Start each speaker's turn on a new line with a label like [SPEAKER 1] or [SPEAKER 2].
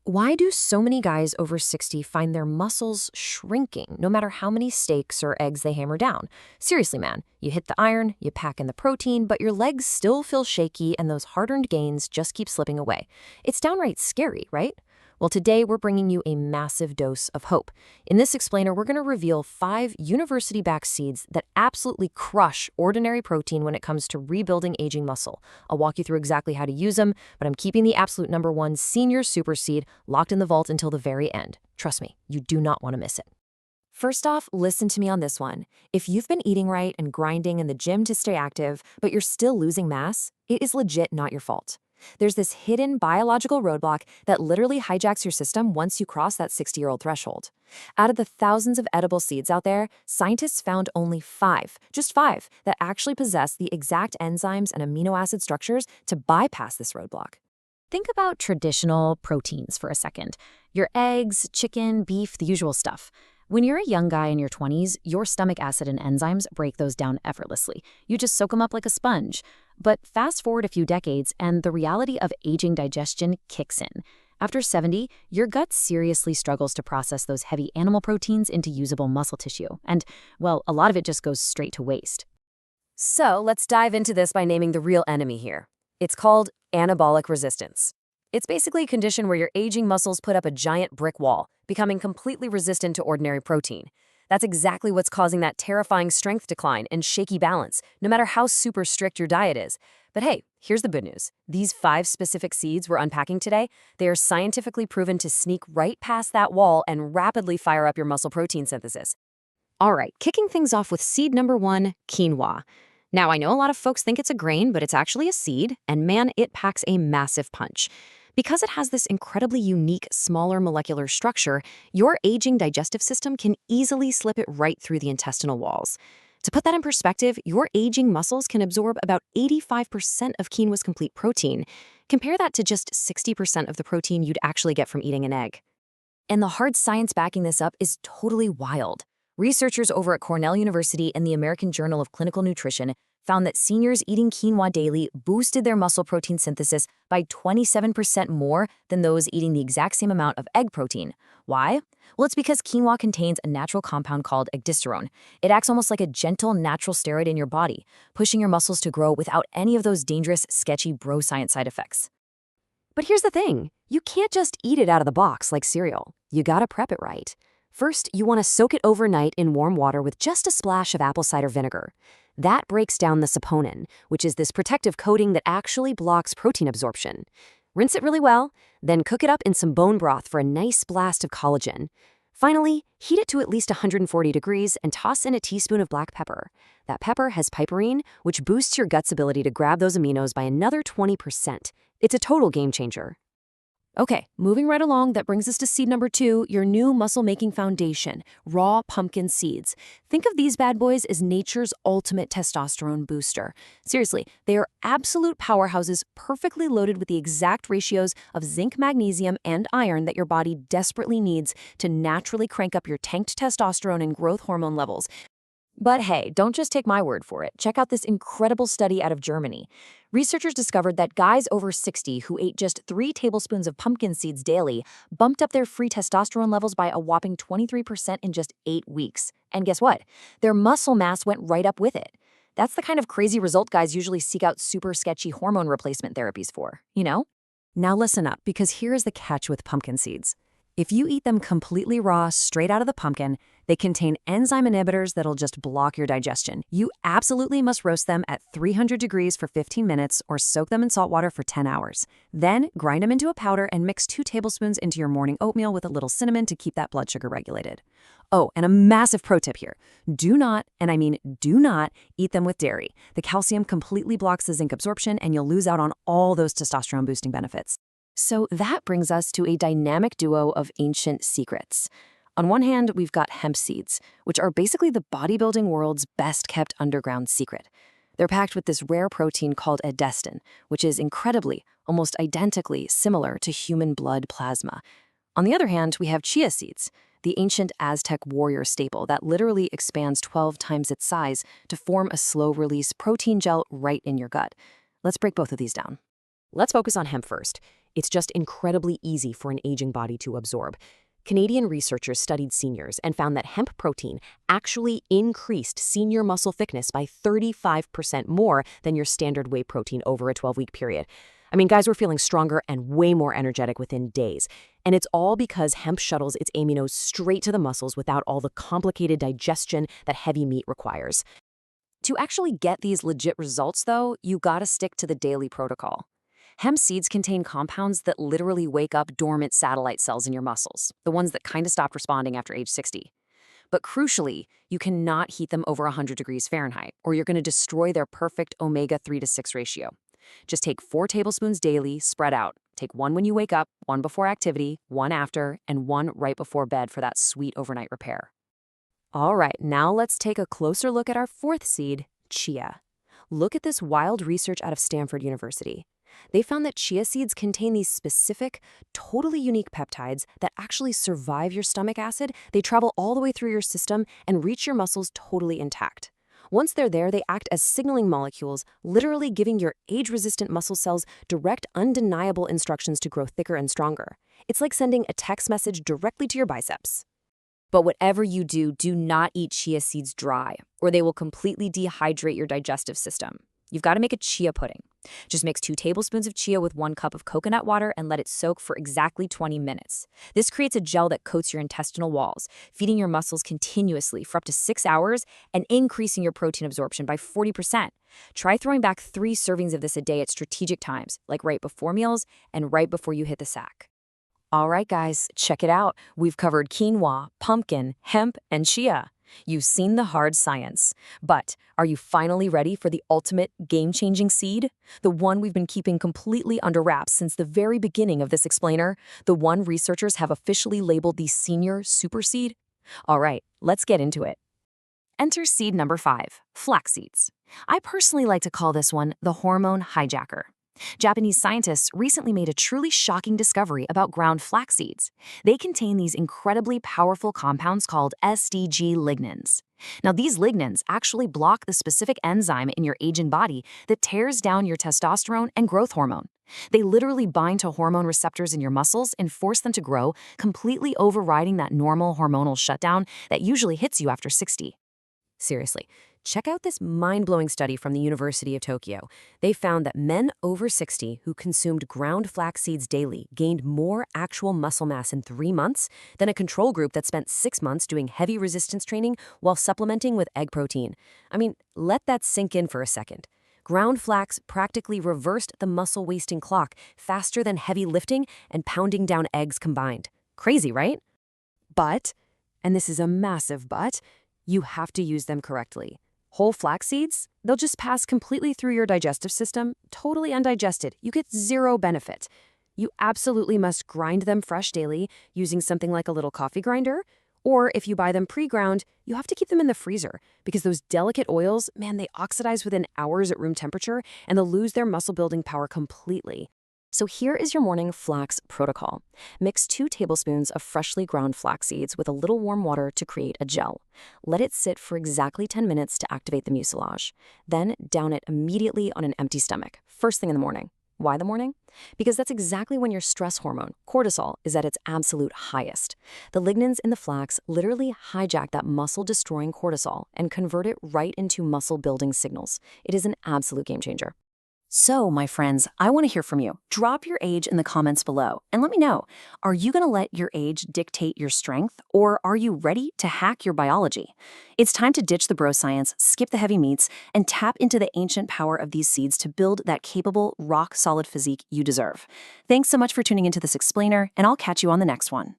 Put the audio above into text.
[SPEAKER 1] Why do so many guys over 60 find their muscles shrinking no matter how many steaks or eggs they hammer down? Seriously, man, you hit the iron, you pack in the protein, but your legs still feel shaky and those hard-earned gains just keep slipping away. It's downright scary, right? Well, today we're bringing you a massive dose of hope. In this explainer, we're going to reveal 5 university-backed seeds that absolutely crush ordinary protein when it comes to rebuilding aging muscle. I'll walk you through exactly how to use them, but I'm keeping the absolute #1 senior super seed locked in the vault until the very end. Trust me, you do not want to miss it. First off, listen to me on this one. If you've been eating right and grinding in the gym to stay active, but you're still losing mass, it is legit not your fault. There's this hidden biological roadblock that literally hijacks your system once you cross that 60-year-old threshold. Out of the thousands of edible seeds out there, scientists found only 5, just 5, that actually possess the exact enzymes and amino acid structures to bypass this roadblock. Think about traditional proteins for a second. Your eggs, chicken, beef, the usual stuff. When you're a young guy in your 20s, your stomach acid and enzymes break those down effortlessly. You just soak them up like a sponge. But fast forward a few decades, and the reality of aging digestion kicks in. After 70, your gut seriously struggles to process those heavy animal proteins into usable muscle tissue. And, well, a lot of it just goes straight to waste. So let's dive into this by naming the real enemy here. It's called anabolic resistance. It's basically a condition where your aging muscles put up a giant brick wall, becoming completely resistant to ordinary protein. That's exactly what's causing that terrifying strength decline and shaky balance, no matter how super strict your diet is. But hey, here's the good news. These 5 specific seeds we're unpacking today, they are scientifically proven to sneak right past that wall and rapidly fire up your muscle protein synthesis. All right, kicking things off with seed #1, quinoa. Now, I know a lot of folks think it's a grain, but it's actually a seed, and man, it packs a massive punch. Because it has this incredibly unique, smaller molecular structure, your aging digestive system can easily slip it right through the intestinal walls. To put that in perspective, your aging muscles can absorb about 85% of quinoa's complete protein. Compare that to just 60% of the protein you'd actually get from eating an egg. And the hard science backing this up is totally wild. Researchers over at Cornell University and the American Journal of Clinical Nutrition found that seniors eating quinoa daily boosted their muscle protein synthesis by 27% more than those eating the exact same amount of egg protein. Why? Well, it's because quinoa contains a natural compound called agdisterone. It acts almost like a gentle, natural steroid in your body, pushing your muscles to grow without any of those dangerous, sketchy bro science side effects. But here's the thing. You can't just eat it out of the box like cereal. You gotta prep it right. First, you want to soak it overnight in warm water with just a splash of apple cider vinegar. That breaks down the saponin, which is this protective coating that actually blocks protein absorption. Rinse it really well, then cook it up in some bone broth for a nice blast of collagen. Finally, heat it to at least 140 degrees and toss in a teaspoon of black pepper. That pepper has piperine, which boosts your gut's ability to grab those aminos by another 20%. It's a total game changer. Okay, moving right along, that brings us to seed #2, your new muscle-making foundation, raw pumpkin seeds. Think of these bad boys as nature's ultimate testosterone booster. Seriously, they are absolute powerhouses perfectly loaded with the exact ratios of zinc, magnesium, and iron that your body desperately needs to naturally crank up your tanked testosterone and growth hormone levels. But hey, don't just take my word for it. Check out this incredible study out of Germany. Researchers discovered that guys over 60 who ate just 3 tablespoons of pumpkin seeds daily bumped up their free testosterone levels by a whopping 23% in just 8 weeks. And guess what? Their muscle mass went right up with it. That's the kind of crazy result guys usually seek out super sketchy hormone replacement therapies for, you know? Now listen up, because here is the catch with pumpkin seeds. If you eat them completely raw, straight out of the pumpkin, they contain enzyme inhibitors that'll just block your digestion. You absolutely must roast them at 300 degrees for 15 minutes or soak them in salt water for 10 hours. Then grind them into a powder and mix 2 tablespoons into your morning oatmeal with a little cinnamon to keep that blood sugar regulated. Oh, and a massive pro tip here. Do not, and I mean do not, eat them with dairy. The calcium completely blocks the zinc absorption and you'll lose out on all those testosterone boosting benefits. So that brings us to a dynamic duo of ancient secrets. On one hand, we've got hemp seeds, which are basically the bodybuilding world's best-kept underground secret. They're packed with this rare protein called edestin, which is incredibly, almost identically similar to human blood plasma. On the other hand, we have chia seeds, the ancient Aztec warrior staple that literally expands 12 times its size to form a slow-release protein gel right in your gut. Let's break both of these down. Let's focus on hemp first.
[SPEAKER 2] It's just incredibly easy for an aging body to absorb. Canadian researchers studied seniors and found that hemp protein actually increased senior muscle thickness by 35% more than your standard whey protein over a 12-week period. I mean, guys were feeling stronger and way more energetic within days. And it's all because hemp shuttles its aminos straight to the muscles without all the complicated digestion that heavy meat requires.
[SPEAKER 1] To actually get these legit results, though, you gotta stick to the daily protocol. Hemp seeds contain compounds that literally wake up dormant satellite cells in your muscles, the ones that kind of stopped responding after age 60. But crucially, you cannot heat them over 100 degrees Fahrenheit, or you're going to destroy their perfect omega-3 to 6 ratio. Just take 4 tablespoons daily, spread out. Take 1 when you wake up, 1 before activity, 1 after, and 1 right before bed for that sweet overnight repair. All right, now let's take a closer look at our 4th seed, chia. Look at this wild research out of Stanford University. They found that chia seeds contain these specific, totally unique peptides that actually survive your stomach acid. They travel all the way through your system and reach your muscles totally intact. Once they're there, they act as signaling molecules, literally giving your age-resistant muscle cells direct, undeniable instructions to grow thicker and stronger. It's like sending a text message directly to your biceps. But whatever you do, do not eat chia seeds dry, or they will completely dehydrate your digestive system. You've got to make a chia pudding. Just mix 2 tablespoons of chia with 1 cup of coconut water and let it soak for exactly 20 minutes. This creates a gel that coats your intestinal walls, feeding your muscles continuously for up to 6 hours and increasing your protein absorption by 40%. Try throwing back 3 servings of this a day at strategic times, like right before meals and right before you hit the sack. All right, guys, check it out. We've covered quinoa, pumpkin, hemp, and chia. You've seen the hard science. But are you finally ready for the ultimate game-changing seed? The one we've been keeping completely under wraps since the very beginning of this explainer? The one researchers have officially labeled the senior super seed? All right, let's get into it. Enter seed number 5, flax seeds. I personally like to call this one the hormone hijacker. Japanese scientists recently made a truly shocking discovery about ground flax seeds. They contain these incredibly powerful compounds called SDG lignans. Now, these lignans actually block the specific enzyme in your aging body that tears down your testosterone and growth hormone. They literally bind to hormone receptors in your muscles and force them to grow, completely overriding that normal hormonal shutdown that usually hits you after 60. Seriously, check out this mind-blowing study from the University of Tokyo. They found that men over 60 who consumed ground flax seeds daily gained more actual muscle mass in 3 months than a control group that spent 6 months doing heavy resistance training while supplementing with egg protein. I mean, let that sink in for a second. Ground flax practically reversed the muscle-wasting clock faster than heavy lifting and pounding down eggs combined. Crazy, right? But, and this is a massive but, you have to use them correctly. Whole flax seeds, they'll just pass completely through your digestive system, totally undigested. You get 0 benefit. You absolutely must grind them fresh daily using something like a little coffee grinder. Or if you buy them pre-ground, you have to keep them in the freezer because those delicate oils, man, they oxidize within hours at room temperature and they'll lose their muscle building power completely. So here is your morning flax protocol. Mix 2 tablespoons of freshly ground flax seeds with a little warm water to create a gel. Let it sit for exactly 10 minutes to activate the mucilage. Then down it immediately on an empty stomach, first thing in the morning. Why the morning? Because that's exactly when your stress hormone, cortisol, is at its absolute highest. The lignans in the flax literally hijack that muscle-destroying cortisol and convert it right into muscle-building signals. It is an absolute game changer. So, my friends, I want to hear from you. Drop your age in the comments below and let me know, are you going to let your age dictate your strength, or are you ready to hack your biology? It's time to ditch the bro science, skip the heavy meats, and tap into the ancient power of these seeds to build that capable, rock-solid physique you deserve. Thanks so much for tuning into this explainer, and I'll catch you on the next one.